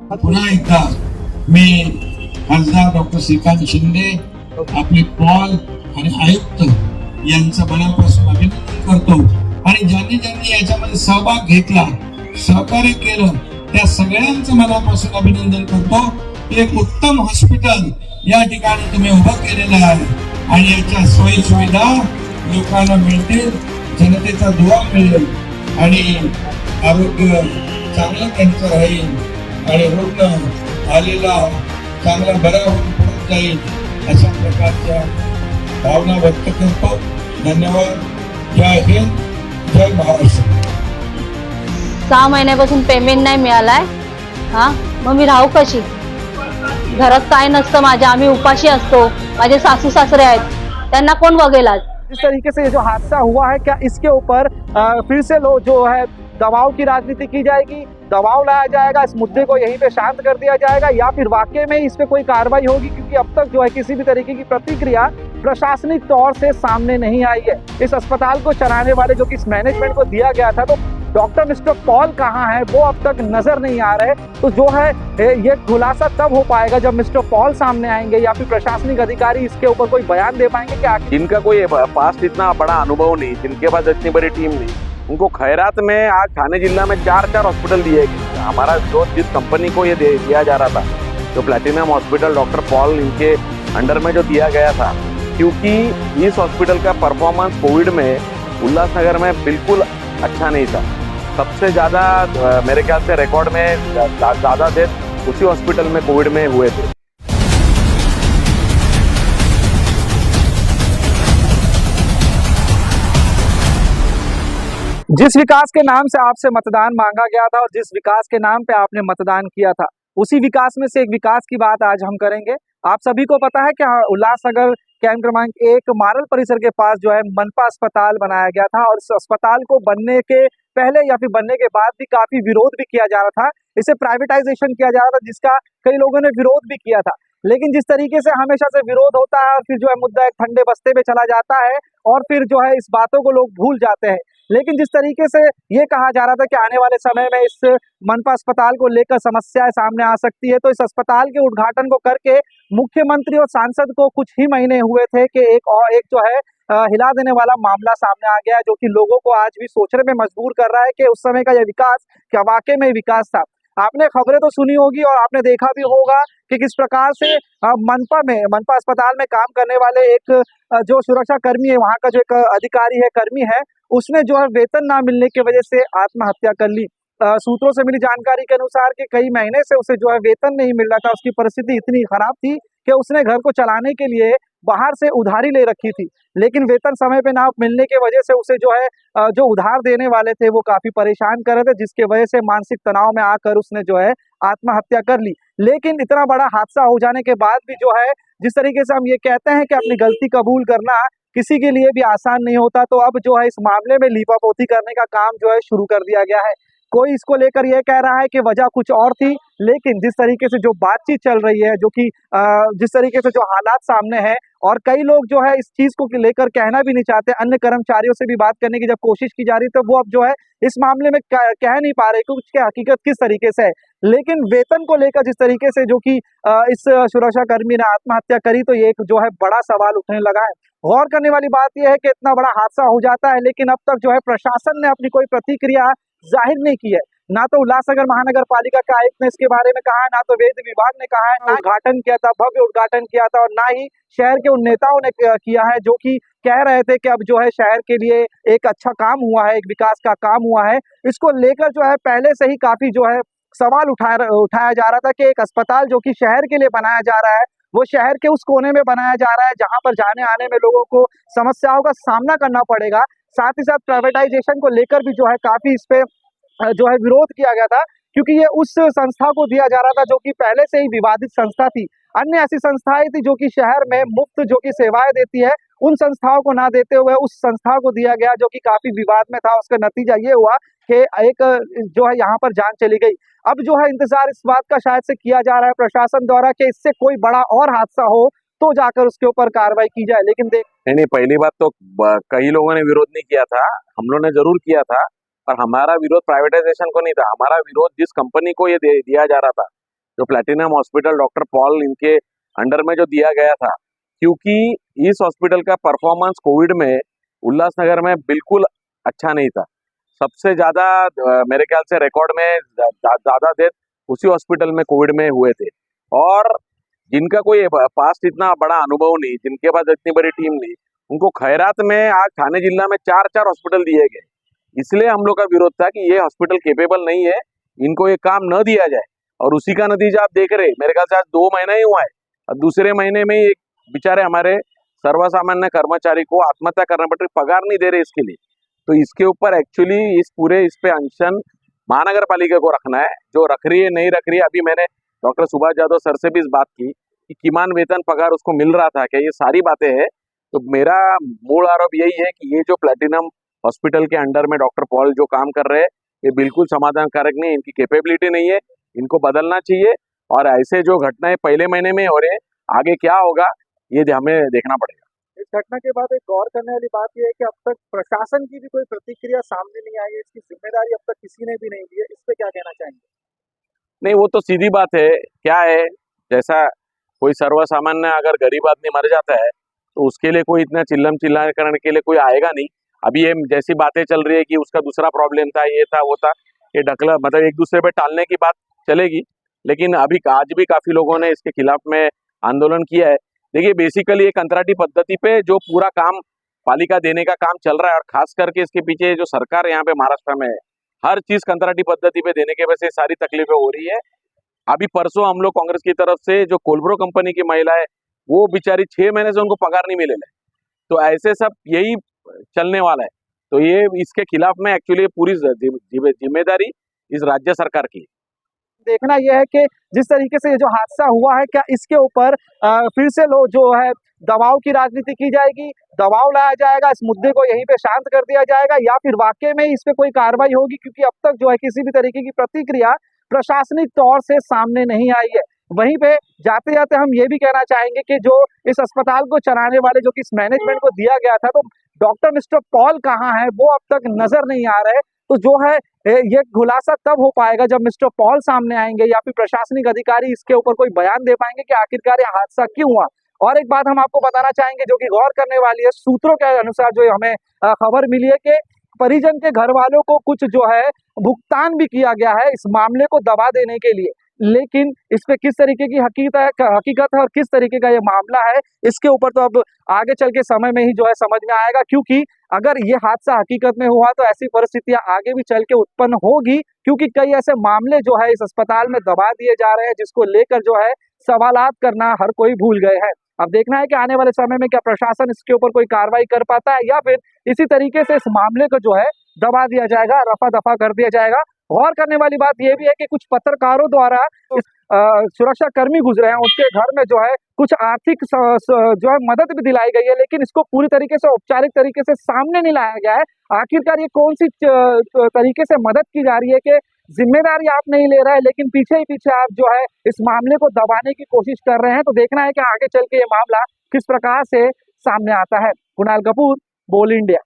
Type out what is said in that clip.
पुन्हा एकदा मी खासदार डॉक्टर श्रीकांत शिंदे, आपले पॉल आणि आयुक्त यांचं मनापासून अभिनंदन करतो आणि ज्यांनी ज्यांनी याच्यामध्ये सहभाग घेतला, सहकार्य केलं, त्या सगळ्यांचं मनापासून अभिनंदन करतो. एक उत्तम हॉस्पिटल या ठिकाणी तुम्ही उभं केलेलं आहे आणि याच्या सोयी सुविधा लोकांना मिळतील, जनतेचा दुवा मिळेल आणि आरोग्य चांगलं त्यांचं राहील आणि रुग्ण आलेला चांगला बरा होऊन परत जाईल अशा प्रकारच्या भावना व्यक्त करतो. धन्यवाद. जय हिंद, जय महाराष्ट्र. 6 महिन्यापासून पेमेंट नाही मिळालाय. हा, मग मी राहू कशी? घरात काय नसतं माझ्या, आम्ही उपाशी असतो. माझे सासू सासरे आहेत, त्यांना कोण बघेल आज? जिस तरीके से ये जो हादसा हुआ है, क्या इसके ऊपर फिर से लोग जो है दबाव की राजनीति की जाएगी, दबाव लाया जाएगा, इस मुद्दे को यहीं पे शांत कर दिया जाएगा, या फिर वाकई में इस पे कोई कार्रवाई होगी? क्योंकि अब तक जो है किसी भी तरीके की प्रतिक्रिया प्रशासनिक तौर से सामने नहीं आई है। इस अस्पताल को चलाने वाले जो कि इस मैनेजमेंट को दिया गया था, तो डॉक्टर मिस्टर पॉल कहाँ है, वो अब तक नजर नहीं आ रहे। तो जो है ये खुलासा तब हो पाएगा जब मिस्टर पॉल सामने आएंगे या फिर प्रशासनिक अधिकारी इसके ऊपर कोई बयान दे पाएंगे कि आखिर जिनका कोई पास्ट इतना बड़ा अनुभव नहीं, जिनके पास इतनी बड़ी टीम नहीं, उनको खैरात में आज ठाणे जिला में 4 हॉस्पिटल दिए गए। हमारा जो जिस कंपनी को ये दिया जा रहा था, जो प्लैटिनम हॉस्पिटल डॉक्टर पॉल इनके अंडर में जो दिया गया था, क्योंकि इस हॉस्पिटल का परफॉर्मेंस कोविड में उल्लासनगर में बिल्कुल अच्छा नहीं था। सबसे ज़्यादा मेरे ख्याल से रिकॉर्ड में ज़्यादा डेथ उसी हॉस्पिटल में कोविड में हुए थे। जिस विकास के नाम से आपसे मतदान मांगा गया था और जिस विकास के नाम पे आपने मतदान किया था, उसी विकास में से एक विकास की बात आज हम करेंगे। आप सभी को पता है कि उल्लासनगर कैंप क्रमांक 1 मारल परिसर के पास जो है मनपा अस्पताल बनाया गया था और इस अस्पताल को बनने के पहले या फिर बनने के बाद भी काफी विरोध भी किया जा रहा था। इसे प्राइवेटाइजेशन किया जा रहा था, जिसका कई लोगों ने विरोध भी किया था। लेकिन जिस तरीके से हमेशा से विरोध होता है और फिर जो है मुद्दा एक ठंडे बस्ते में चला जाता है और फिर जो है इस बातों को लोग भूल जाते हैं। लेकिन जिस तरीके से ये कहा जा रहा था कि आने वाले समय में इस मनपा अस्पताल को लेकर समस्याएं सामने आ सकती है, तो इस अस्पताल के उद्घाटन को करके मुख्यमंत्री और सांसद को कुछ ही महीने हुए थे कि एक जो है हिला देने वाला मामला सामने आ गया, जो कि लोगों को आज भी सोचने में मजबूर कर रहा है कि उस समय का यह विकास क्या वाकई में विकास था। आपने खबरें तो सुनी होगी और आपने देखा भी होगा कि किस प्रकार से मनपा अस्पताल में काम करने वाले एक जो सुरक्षा कर्मी है, वहां का जो एक अधिकारी है, कर्मी है, उसने जो है वेतन ना मिलने की वजह से आत्महत्या कर ली। सूत्रों से मिली जानकारी के अनुसार कि कई महीने से उसे जो है वेतन नहीं मिल रहा था। उसकी परिस्थिति इतनी खराब थी कि उसने घर को चलाने के लिए बाहर से उधारी ले रखी थी, लेकिन वेतन समय पे ना मिलने की वजह से उसे जो है जो उधार देने वाले थे वो काफी परेशान कर रहे थे, जिसके वजह से मानसिक तनाव में आकर उसने जो है आत्महत्या कर ली। लेकिन इतना बड़ा हादसा हो जाने के बाद भी जो है जिस तरीके से हम ये कहते हैं कि अपनी गलती कबूल करना किसी के लिए भी आसान नहीं होता, तो अब जो है इस मामले में लीपापोती करने का काम जो है शुरू कर दिया गया है। कोई इसको लेकर यह कह रहा है कि वजह कुछ और थी, लेकिन जिस तरीके से जो बातचीत चल रही है, जो कि जिस तरीके से जो हालात सामने हैं, और कई लोग जो है इस चीज को लेकर कहना भी नहीं चाहते, अन्य कर्मचारियों से भी बात करने की जब कोशिश की जा रही तो वो अब जो है इस मामले में कह नहीं पा रहे कि उसकी हकीकत किस तरीके से है। लेकिन वेतन को लेकर जिस तरीके से जो कि इस सुरक्षा कर्मी ने आत्महत्या करी, तो ये एक जो है बड़ा सवाल उठने लगा है। गौर करने वाली बात यह है कि इतना बड़ा हादसा हो जाता है, लेकिन अब तक जो है प्रशासन ने अपनी कोई प्रतिक्रिया जाहिर नहीं की है। ना तो उल्लासनगर महानगर पालिका के आयुक्त ने इसके बारे में कहा है, ना तो वेद विभाग ने कहा है, ना उद्घाटन किया था, भव्य उद्घाटन किया था, और ना ही शहर के उन नेताओं ने किया है जो कि कह रहे थे कि अब जो है शहर के लिए एक अच्छा काम हुआ है, एक विकास का काम हुआ है। इसको लेकर जो है पहले से ही काफी जो है सवाल उठाया जा रहा था कि एक अस्पताल जो कि शहर के लिए बनाया जा रहा है, वो शहर के उस कोने में बनाया जा रहा है जहां पर जाने आने में लोगों को समस्याओं का सामना करना पड़ेगा। साथ ही साथ प्राइवेटाइजेशन को लेकर भी जो है काफी इस पे जो है विरोध किया गया था, क्योंकि ये उस संस्था को दिया जा रहा था जो कि पहले से ही विवादित संस्था थी। अन्य ऐसी संस्थाएं थी जो कि शहर में मुफ्त जो कि सेवाएं देती है, उन संस्थाओं को ना देते हुए उस संस्था को दिया गया जो कि काफी विवाद में था। उसका नतीजा ये हुआ कि एक जो है यहाँ पर जान चली गई। अब जो है इंतजार इस बात का शायद से किया जा रहा है प्रशासन द्वारा कि इससे कोई बड़ा और हादसा हो तो जाकर उसके ऊपर कार्रवाई की जाए। लेकिन नहीं, पहली बात तो कई लोगों ने विरोध नहीं किया था, हम लोगों ने जरूर किया था, और हमारा विरोध प्राइवेटाइजेशन को नहीं था। हमारा विरोध जिस कंपनी को ये दिया जा रहा था, जो प्लैटिनम हॉस्पिटल डॉक्टर पॉल इनके अंडर में जो दिया गया था, क्योंकि इस हॉस्पिटल का परफॉर्मेंस कोविड में उल्लासनगर में बिल्कुल अच्छा नहीं था। सबसे ज्यादा मेरे ख्याल से रिकॉर्ड में ज्यादा डेथ उसी हॉस्पिटल में कोविड में हुए थे। और जिनका कोई पास्ट इतना बड़ा अनुभव नहीं, जिनके पास इतनी बड़ी टीम नहीं, उनको खैरात में आज थाने जिला में 4 हॉस्पिटल दिए गए। इसलिए हम लोग का विरोध था कि ये हॉस्पिटल केपेबल नहीं है, इनको ये काम न दिया जाए। और उसी का नतीजा आप देख रहे, मेरे ख्याल से आज 2 महीना ही हुआ है और दूसरे महीने में ही बेचारे हमारे सर्वसामान्य कर्मचारी को आत्महत्या करना पड़ रही, पगार नहीं दे रहे इसके लिए। तो इसके ऊपर एक्चुअली इस पे अनशन महानगर पालिका को रखना है, जो रख रही है नहीं रख रही है। अभी मैंने डॉक्टर सुभाष यादव सर से भी इस बात की कि किमान वेतन पगार उसको मिल रहा था क्या, ये सारी बातें हैं। तो मेरा मूल आरोप यही है कि ये जो प्लैटिनम हॉस्पिटल के अंडर में डॉक्टर पॉल जो काम कर रहे हैं, ये बिल्कुल समाधानकारक नहीं, इनकी कैपेबिलिटी नहीं है, इनको बदलना चाहिए। और ऐसे जो घटनाएं पहले महीने में हो रहे हैं, आगे क्या होगा ये हमें देखना पड़ेगा। इस घटना के बाद एक गौर करने वाली बात यह है कि अब तक प्रशासन की भी कोई प्रतिक्रिया सामने नहीं आई है, इसकी जिम्मेदारी अब तक किसी ने भी नहीं ली है। इस पे क्या कहना चाहेंगे? नहीं, वो तो सीधी बात है। क्या है, जैसा कोई सर्वसामान्य अगर गरीब आदमी मर जाता है तो उसके लिए कोई इतना चिल्लम चिल्ला करने के लिए कोई आएगा नहीं। अभी ये जैसी बातें चल रही है कि उसका दूसरा प्रॉब्लम था, ये था, वो था, ये ढकला, मतलब एक दूसरे पे टालने की बात चलेगी। लेकिन अभी आज भी काफी लोगों ने इसके खिलाफ में आंदोलन किया है। देखिए, बेसिकली एक कंत्राटी पद्धति पे जो पूरा काम पालिका देने का काम चल रहा है, और खास करके इसके पीछे जो सरकार यहाँ पे महाराष्ट्र में है, हर चीज कंत्राटी पद्धति पे देने के वजह से सारी तकलीफें हो रही है। अभी परसों हम लोग कांग्रेस की तरफ से जो कोलब्रो कंपनी की महिला है, वो बेचारी 6 महीने से उनको पगार नहीं मिले। तो ऐसे सब यही चलने वाला है। तो ये इसके खिलाफ में एक्चुअली पूरी जिम्मेदारी इस राज्य सरकार की। देखना यह है कि जिस तरीके से ये जो हादसा हुआ है, क्या इसके ऊपर फिर से लोग जो है दबाव की राजनीति की जाएगी, दबाव लाया जाएगा, इस मुद्दे को यहीं पे शांत कर दिया जाएगा, या फिर वाकई में इस पे कोई कार्रवाई होगी? क्योंकि अब तक जो है किसी भी तरीके की प्रतिक्रिया प्रशासनिक तौर से सामने नहीं आई है। वहीं पे जाते जाते हम ये भी कहना चाहेंगे कि जो इस अस्पताल को चलाने वाले, जो कि इस मैनेजमेंट को दिया गया था, तो डॉक्टर मिस्टर पॉल कहाँ है, वो अब तक नजर नहीं आ रहे। तो जो है ये खुलासा तब हो पाएगा जब मिस्टर पॉल सामने आएंगे, या फिर प्रशासनिक अधिकारी इसके ऊपर कोई बयान दे पाएंगे कि आखिरकार ये हादसा क्यों हुआ। और एक बात हम आपको बताना चाहेंगे जो कि गौर करने वाली है, सूत्रों के अनुसार जो हमें खबर मिली है कि परिजन के घर वालों को कुछ जो है भुगतान भी किया गया है इस मामले को दबा देने के लिए। लेकिन इस पे किस तरीके की हकीकत है और किस तरीके का ये मामला है, इसके ऊपर तो अब आगे चल के समय में ही जो है समझ में आएगा। क्योंकि अगर ये हादसा हकीकत में हुआ तो ऐसी परिस्थितियां आगे भी चल के उत्पन्न होगी, क्योंकि कई ऐसे मामले जो है इस अस्पताल में दबा दिए जा रहे हैं, जिसको लेकर जो है सवालात करना हर कोई भूल गए हैं। अब देखना है कि आने वाले समय में क्या प्रशासन इसके ऊपर कोई कार्रवाई कर पाता है, या फिर इसी तरीके से इस मामले को जो है दबा दिया जाएगा, रफा दफा कर दिया जाएगा। गौर करने वाली बात यह भी है कि कुछ पत्रकारों द्वारा इस सुरक्षा कर्मी गुजरे हैं, उसके घर में जो है कुछ आर्थिक जो है मदद भी दिलाई गई है, लेकिन इसको पूरी तरीके से औपचारिक तरीके से सामने नहीं लाया गया है। आखिरकार ये कौन सी तरीके से मदद की जा रही है कि जिम्मेदारी आप नहीं ले रहे हैं, लेकिन पीछे ही पीछे आप जो है इस मामले को दबाने की कोशिश कर रहे हैं। तो देखना है कि आगे चल के ये मामला किस प्रकार से सामने आता है। कुणाल कपूर, बोल इंडिया।